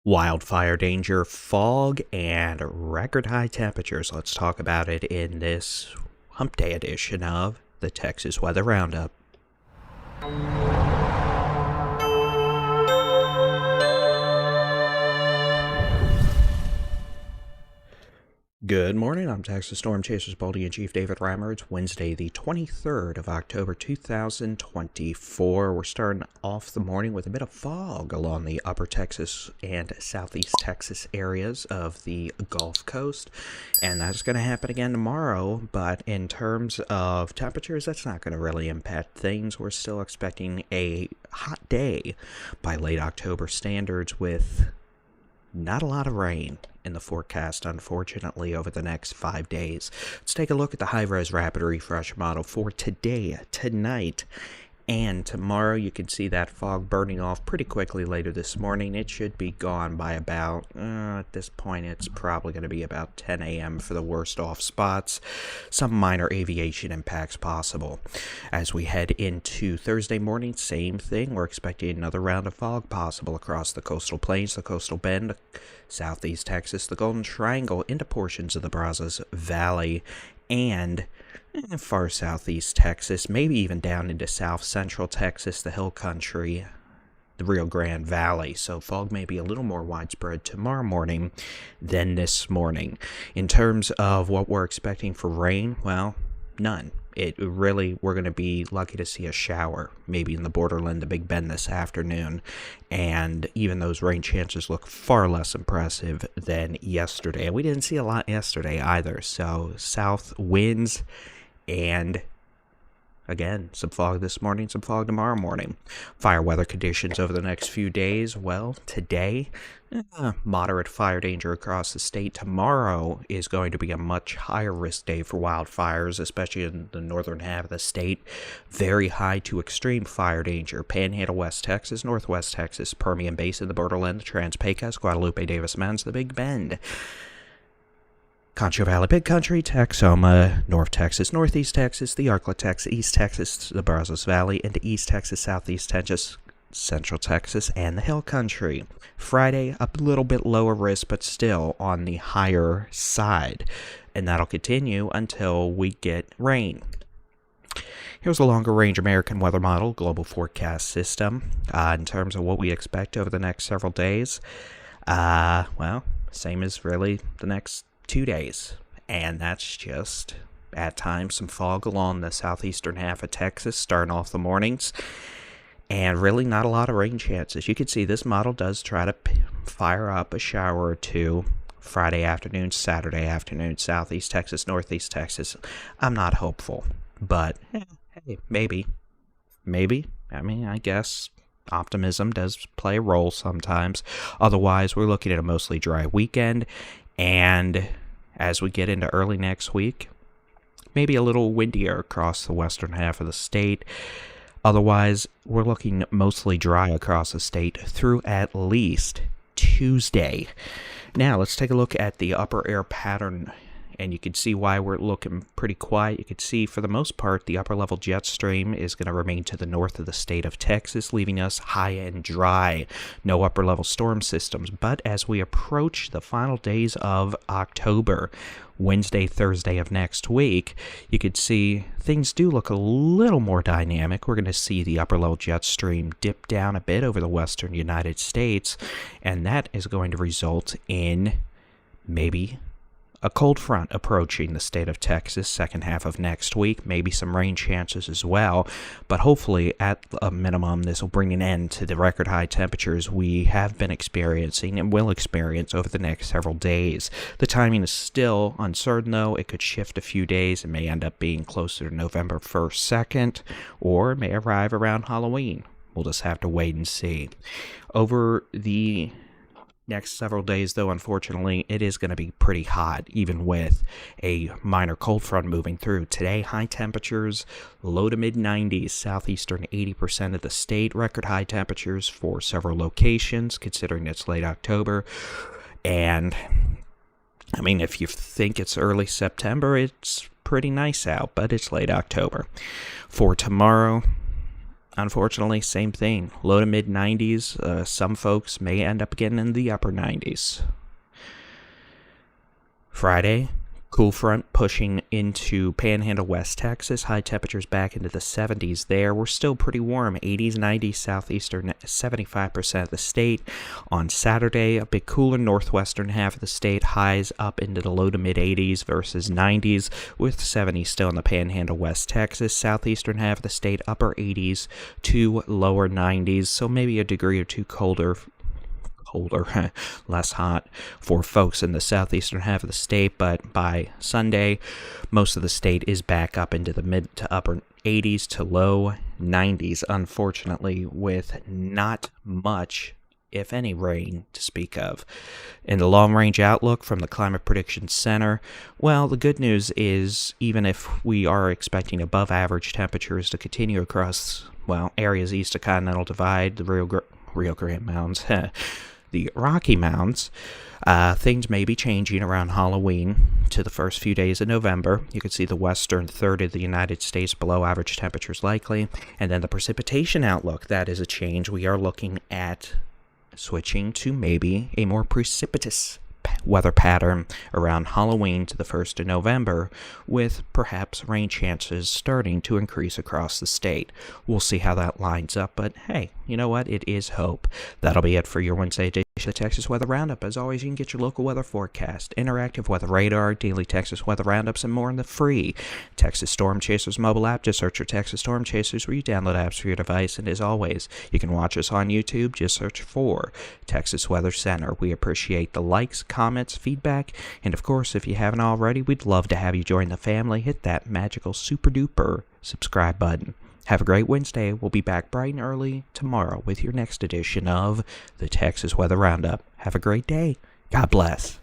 Wildfire danger, fog, and record high temperatures. Let's talk about it in this Hump Day edition of the Texas Weather Roundup. Good morning, I'm Texas Storm Chasers Baldy and Chief David Reimer. It's Wednesday, the 23rd of October, 2024. We're starting off the morning with a bit of fog along the upper Texas and southeast Texas areas of the Gulf Coast, and that's going to happen again tomorrow, but in terms of temperatures, that's not going to really impact things. We're still expecting a hot day by late October standards with not a lot of rain in the forecast, unfortunately, over the next 5 days. Let's take a look at the high-res rapid refresh model for today, tonight, and tomorrow. You can see that fog burning off pretty quickly later this morning. It should be gone by about, at this point, it's probably going to be about 10 a.m. for the worst off spots. Some minor aviation impacts possible. As we head into Thursday morning, same thing. We're expecting another round of fog possible across the coastal plains, the coastal bend, southeast Texas, the Golden Triangle, into portions of the Brazos Valley, and far southeast Texas, maybe even down into south central Texas, the hill country, the Rio Grande Valley. So fog may be a little more widespread tomorrow morning than this morning. In terms of what we're expecting for rain, well, none. We're going to be lucky to see a shower, maybe in the borderland, the Big Bend this afternoon. And even those rain chances look far less impressive than yesterday. And we didn't see a lot yesterday either. So south winds and, again, some fog this morning, some fog tomorrow morning. Fire weather conditions over the next few days. Well, today, moderate fire danger across the state. Tomorrow is going to be a much higher risk day for wildfires, especially in the northern half of the state. Very high to extreme fire danger. Panhandle, West Texas, Northwest Texas, Permian Basin, the borderland, the Trans-Pecos, Guadalupe, Davis Mountains, the Big Bend, Concho Valley, Big Country, Texoma, North Texas, Northeast Texas, the Arklatex, East Texas, the Brazos Valley, into East Texas, Southeast Texas, Central Texas, and the Hill Country. Friday, a little bit lower risk, but still on the higher side. And that'll continue until we get rain. Here's a longer range American weather model, global forecast system, in terms of what we expect over the next several days. Well, same as really the next 2 days, and that's just at times some fog along the southeastern half of Texas starting off the mornings, and really not a lot of rain chances. You can see this model does try to fire up a shower or two Friday afternoon, Saturday afternoon, southeast Texas, northeast Texas. I'm not hopeful, but hey, maybe. I mean, I guess optimism does play a role sometimes. Otherwise, we're looking at a mostly dry weekend. And as we get into early next week, maybe a little windier across the western half of the state. Otherwise, we're looking mostly dry across the state through at least Tuesday. Now, let's take a look at the upper air pattern, and you can see why we're looking pretty quiet. You can see, for the most part, the upper level jet stream is going to remain to the north of the state of Texas, leaving us high and dry. No upper level storm systems. But as we approach the final days of October, Wednesday, Thursday of next week, you could see things do look a little more dynamic. We're going to see the upper level jet stream dip down a bit over the western United States, and that is going to result in maybe a cold front approaching the state of Texas second half of next week, maybe some rain chances as well, but hopefully at a minimum this will bring an end to the record high temperatures we have been experiencing and will experience over the next several days. The timing is still uncertain though. It could shift a few days. It may end up being closer to November 1st, 2nd, or it may arrive around Halloween. We'll just have to wait and see. Over the next several days, though, unfortunately, it is going to be pretty hot, even with a minor cold front moving through. Today, high temperatures, low to mid-90s, southeastern 80% of the state. Record high temperatures for several locations, considering it's late October. And, I mean, if you think it's early September, it's pretty nice out, but it's late October. For tomorrow, unfortunately, same thing. Low to mid 90s. Some folks may end up getting in the upper 90s. Friday, cool front pushing into Panhandle, West Texas. High temperatures back into the 70s there. We're still pretty warm. 80s, 90s, southeastern, 75% of the state. On Saturday, a bit cooler northwestern half of the state. Highs up into the low to mid 80s versus 90s, with 70s still in the Panhandle, West Texas. Southeastern half of the state, upper 80s to lower 90s. So maybe a degree or two colder, less hot for folks in the southeastern half of the state, but by Sunday, most of the state is back up into the mid to upper 80s to low 90s, unfortunately, with not much, if any, rain to speak of. In the long-range outlook from the Climate Prediction Center, well, the good news is, even if we are expecting above-average temperatures to continue across, well, areas east of Continental Divide, the Rio Grande Mountains, the Rocky Mountains, things may be changing around Halloween to the first few days of November. You can see the western third of the United States below average temperatures likely. And then the precipitation outlook, that is a change. We are looking at switching to maybe a more precipitous weather pattern around Halloween to the 1st of November, with perhaps rain chances starting to increase across the state. We'll see how that lines up, but hey, you know what? It is hope. That'll be it for your Wednesday edition of the Texas Weather Roundup. As always, you can get your local weather forecast, interactive weather radar, daily Texas weather roundups, and more in the free Texas Storm Chasers mobile app. Just search for Texas Storm Chasers where you download apps for your device, and as always, you can watch us on YouTube. Just search for Texas Weather Center. We appreciate the likes, comments, feedback, and of course, if you haven't already, we'd love to have you join the family. Hit that magical super duper subscribe button. Have a great Wednesday. We'll be back bright and early tomorrow with your next edition of the Texas Weather Roundup. Have a great day. God bless.